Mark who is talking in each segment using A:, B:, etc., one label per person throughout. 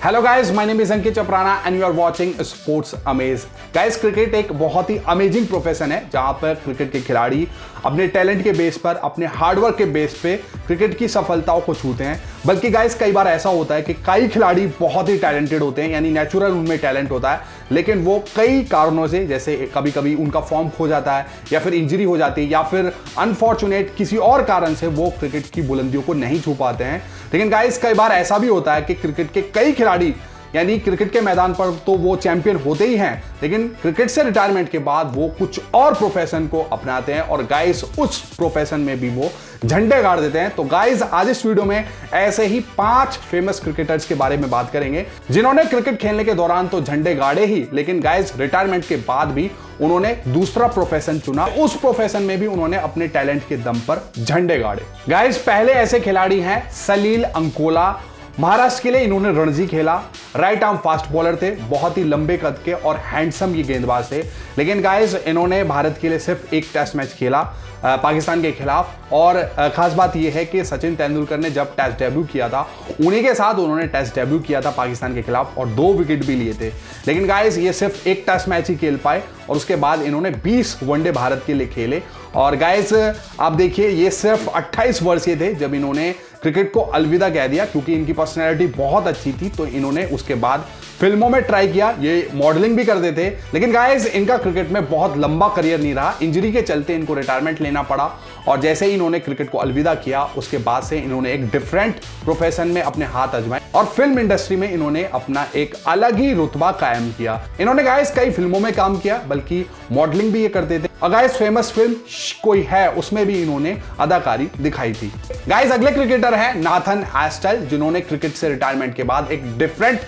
A: Hello guys, my name is Ankit Chaprana and you are watching Sports Amaze. Guys, cricket एक बहुत ही amazing profession है जहां पर क्रिकेट के खिलाड़ी अपने टैलेंट के बेस पर, अपने हार्डवर्क के बेस पे क्रिकेट की सफलताओं को छूते हैं। बल्कि गाइस, कई बार ऐसा होता है कि कई खिलाड़ी बहुत ही टैलेंटेड होते हैं, यानी नेचुरल उनमें टैलेंट होता है, लेकिन वो कई कारणों से, जैसे कभी कभी उनका फॉर्म खो जाता है या फिर इंजरी हो जाती है या फिर अनफॉर्चुनेट किसी और कारण से वो क्रिकेट की बुलंदियों को नहीं छू पाते हैं। लेकिन गाइस, कई बार ऐसा भी होता है कि क्रिकेट के कई खिलाड़ी, यानी क्रिकेट के मैदान पर तो वो चैंपियन होते ही हैं, लेकिन क्रिकेट से रिटायरमेंट के बाद वो कुछ और प्रोफेशन को अपनाते हैं और गाइस उस प्रोफेशन में भी वो झंडे गाड़ देते हैं। तो गाइस, आज इस वीडियो में ऐसे ही 5 फेमस क्रिकेटर्स के बारे में बात करेंगे जिन्होंने क्रिकेट खेलने के दौरान तो झंडे गाड़े ही, लेकिन गाइस रिटायरमेंट के बाद भी उन्होंने दूसरा प्रोफेशन चुना। उस प्रोफेशन में भी उन्होंने अपने टैलेंट के दम पर झंडे गाड़े। गाइस, पहले ऐसे खिलाड़ी हैं सलील अंकोला। महाराष्ट्र के लिए इन्होंने रणजी खेला। राइट आर्म फास्ट बॉलर थे, बहुत ही लंबे कद के और हैंडसम ये गेंदबाज थे। लेकिन गाइस, इन्होंने भारत के लिए सिर्फ एक टेस्ट मैच खेला पाकिस्तान के खिलाफ। और खास बात यह है कि सचिन तेंदुलकर ने जब टेस्ट डेब्यू किया था, उन्हीं के साथ उन्होंने टेस्ट डेब्यू किया था पाकिस्तान के खिलाफ और 2 विकेट भी लिए थे। लेकिन गाइस, ये सिर्फ एक टेस्ट मैच ही खेल पाए और उसके बाद इन्होंने 20 वनडे भारत के लिए खेले। और गाइस, आप देखिए, ये सिर्फ 28 वर्षीय थे जब इन्होंने क्रिकेट को अलविदा कह दिया, क्योंकि इनकी पर्सनैलिटी बहुत अच्छी थी। तो इन्होंने उसके बाद फिल्मों में ट्राई किया, ये मॉडलिंग भी करते थे। लेकिन गाइस, इनका क्रिकेट में बहुत लंबा करियर नहीं रहा, इंजरी के चलते इनको रिटायरमेंट लेना पड़ा। और जैसे ही इन्होंने क्रिकेट को अलविदा किया, उसके बाद से इन्होंने एक डिफरेंट प्रोफेशन में अपने हाथ आजमाए और फिल्म इंडस्ट्री में इन्होंने अपना एक अलग ही रुतबा कायम किया। इन्होंने गाइस कई फिल्मों में काम किया, बल्कि मॉडलिंग भी ये करते थे। और गाइस, फेमस फिल्म कोई है, उसमें भी इन्होंने अदाकारी दिखाई थी। गाइस, अगले क्रिकेटर हैं नाथन एस्टल, जिन्होंने क्रिकेट से रिटायरमेंट के बाद एक डिफरेंट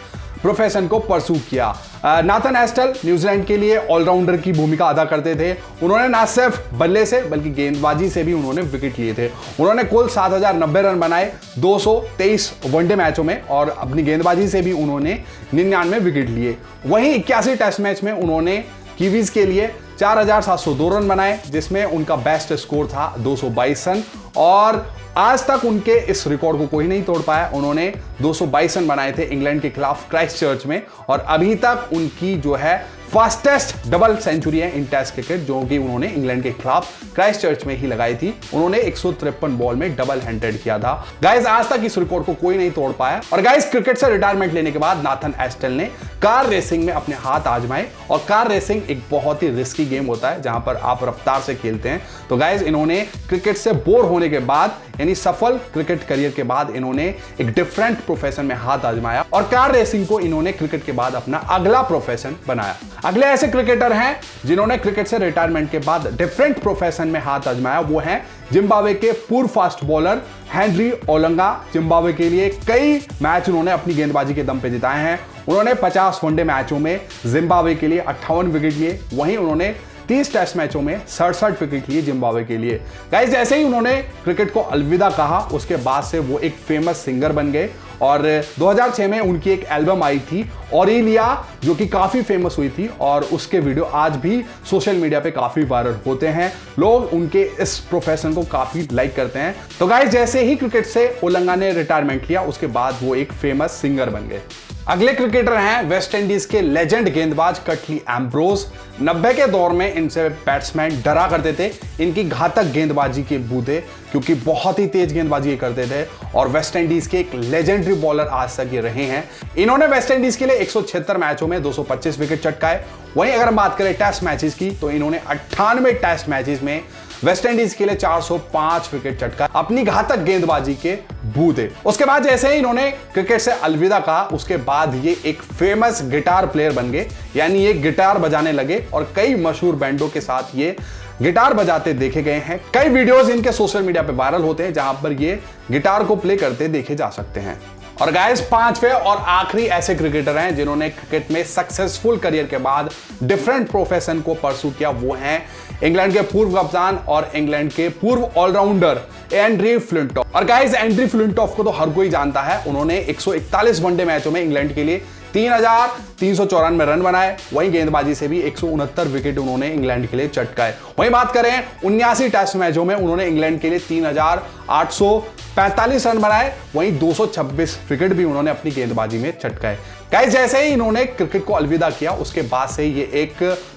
A: प्रोफेशन को परसू किया। नाथन एस्टल न्यूजीलैंड के लिए ऑलराउंडर की भूमिका अदा करते थे। उन्होंने ना सिर्फ बल्ले से बल्कि गेंदबाजी से भी उन्होंने विकेट लिए थे। उन्होंने कुल 7090 रन बनाए 223 वनडे मैचों में और अपनी गेंदबाजी से भी उन्होंने 99 विकेट लिए। वहीं 81 टेस्ट मैच में उन्होंने कीवीज के लिए 4702 रन बनाए, जिसमें उनका बेस्ट स्कोर था 222 रन। और आज तक उनके इस रिकॉर्ड को कोई नहीं तोड़ पाया। उन्होंने 222 रन बनाए थे इंग्लैंड के खिलाफ क्राइस्ट चर्च में, और अभी तक उनकी जो है फास्टेस्ट डबल सेंचुरी है इन टेस्ट क्रिकेट, जो कि उन्होंने इंग्लैंड के खिलाफ क्राइस्ट चर्च में ही लगाई थी। उन्होंने 153 बॉल में डबल हैंडेड किया था। गाइस, आज तक इस रिकॉर्ड को कोई नहीं तोड़ पाया। और गाइस, क्रिकेट से रिटायरमेंट लेने के बाद नाथन एस्टल ने कार रेसिंग में अपने हाथ आजमाए। और कार रेसिंग एक बहुत ही रिस्की गेम होता है जहां पर आप रफ्तार से खेलते हैं। तो गाइस, इन्होंने क्रिकेट से बोर होने के बाद, यानी सफल क्रिकेट करियर के बाद, इन्होंने एक डिफरेंट प्रोफेशन में हाथ आजमाया और कार रेसिंग को इन्होंने क्रिकेट के बाद अपना अगला प्रोफेशन बनाया। अगले ऐसे क्रिकेटर हैं जिन्होंने क्रिकेट से रिटायरमेंट के बाद डिफरेंट प्रोफेशन में हाथ आजमाया, वो हैं जिम्बाब्वे के पूर्व fast bowler Henry Olonga. Zimbabwe के लिए कई मैच उन्होंने अपनी गेंदबाजी के दम पे जिताए हैं। उन्होंने 50 वनडे मैचों में जिम्बाब्वे के लिए 58 विकेट लिए। वहीं उन्होंने 30 टेस्ट मैचों में 67 विकेट लिए जिम्बाब्वे के लिए। गाइस, जैसे ही उन्होंने क्रिकेट को अलविदा कहा, उसके बाद से वो एक फेमस सिंगर बन गए। और 2006 में उनकी एक एल्बम आई थी ऑरेलिया, जो कि काफी फेमस हुई थी और उसके वीडियो आज भी सोशल मीडिया पे काफी वायरल होते हैं। लोग उनके इस प्रोफेशन को काफी लाइक करते हैं। तो गाइस, जैसे ही क्रिकेट से ओलंगा ने रिटायरमेंट लिया, उसके बाद वो एक फेमस सिंगर बन गए। अगले क्रिकेटर हैं वेस्ट इंडीज के लेजेंड गेंदबाज कटली एम्ब्रोज। 90 के दौर में इनसे बैट्समैन डरा करते थे, इनकी घातक गेंदबाजी के बूते, क्योंकि बहुत ही तेज गेंदबाजी करते थे। और वेस्ट इंडीज के एक लेजेंडरी बॉलर आज तक ये रहे हैं। इन्होंने वेस्ट इंडीज के लिए 176 मैचों में 225 विकेट चटकाए। वहीं अगर हम बात करें टेस्ट मैचेस की, तो इन्होंने 98 टेस्ट मैचेस में वेस्ट इंडीज के लिए 405 विकेट चटका अपनी घातक गेंदबाजी के बूते। उसके बाद जैसे ही इन्होंने क्रिकेट से अलविदा कहा, उसके बाद ये एक फेमस गिटार प्लेयर बन गए, यानी ये गिटार बजाने लगे और कई मशहूर बैंडों के साथ ये गिटार बजाते देखे गए हैं। कई वीडियोस इनके सोशल मीडिया पे वायरल होते हैं जहां पर ये गिटार को प्ले करते देखे जा सकते हैं। और गाइस, 5वें और आखिरी ऐसे क्रिकेटर हैं जिन्होंने क्रिकेट में सक्सेसफुल करियर के बाद डिफरेंट प्रोफेशन को परसू किया, वो हैं इंग्लैंड के पूर्व कप्तान और इंग्लैंड के पूर्व ऑलराउंडर एंड्री फ्लिंटॉफ। और गाइस, एंड्री फ्लिंटॉफ को तो हर कोई जानता है। उन्होंने 141 वनडे मैचों में इंग्लैंड के लिए 3,394 रन बनाए, वहीं गेंदबाजी से भी 169 विकेट उन्होंने इंग्लैंड के लिए चटकाए। वहीं बात करें 79 टेस्ट मैचों में उन्होंने इंग्लैंड के लिए 3,845 रन बनाए, वहीं 226 विकेट भी उन्होंने अपनी गेंदबाजी में चटकाए। गाइस जैसे ही इन्होंने क्रिकेट को अलविदा किया उसके बाद से ये एक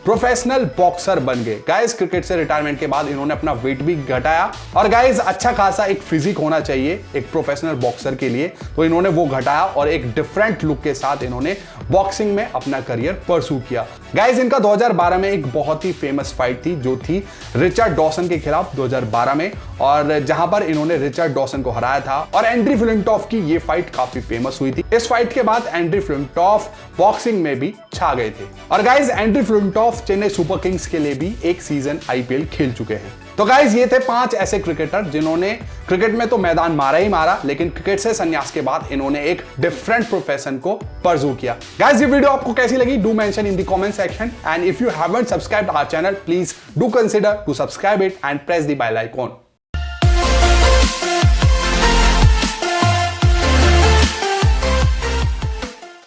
A: प्रोफेशनल बॉक्सर बन गए। गाइस क्रिकेट से रिटायरमेंट के बाद इन्होंने अपना वेट भी घटाया और गाइस अच्छा खासा एक फिजिक होना चाहिए एक प्रोफेशनल बॉक्सर के लिए, तो इन्होंने वो घटाया और एक डिफरेंट लुक के साथ इन्होंने बॉक्सिंग में अपना करियर परसू किया। गाइस इनका 2012 में एक बहुत ही फेमस फाइट थी जो थी रिचर्ड डॉसन के खिलाफ 2012 में, और जहां पर इन्होंने रिचर्ड डॉसन को हराया था और एंड्री फ्लिंटॉफ की ये फाइट काफी फेमस हुई थी। इस फाइट के बाद एंड्री फ्लिंटॉफ बॉक्सिंग में भी छा गए थे और guys Andrew Flintoff Chennai Super Kings के लिए भी एक सीजन आईपीएल खेल चुके हैं। तो गाइस ये थे 5 ऐसे क्रिकेटर जिन्होंने क्रिकेट में तो मैदान मारा ही मारा, लेकिन क्रिकेट से संन्यास के बाद इन्होंने एक डिफरेंट प्रोफेशन को परस्यू किया। गाइस ये वीडियो आपको कैसी लगी do mention in the comment section, and if you haven't subscribed our channel please do consider to subscribe it and press the bell icon.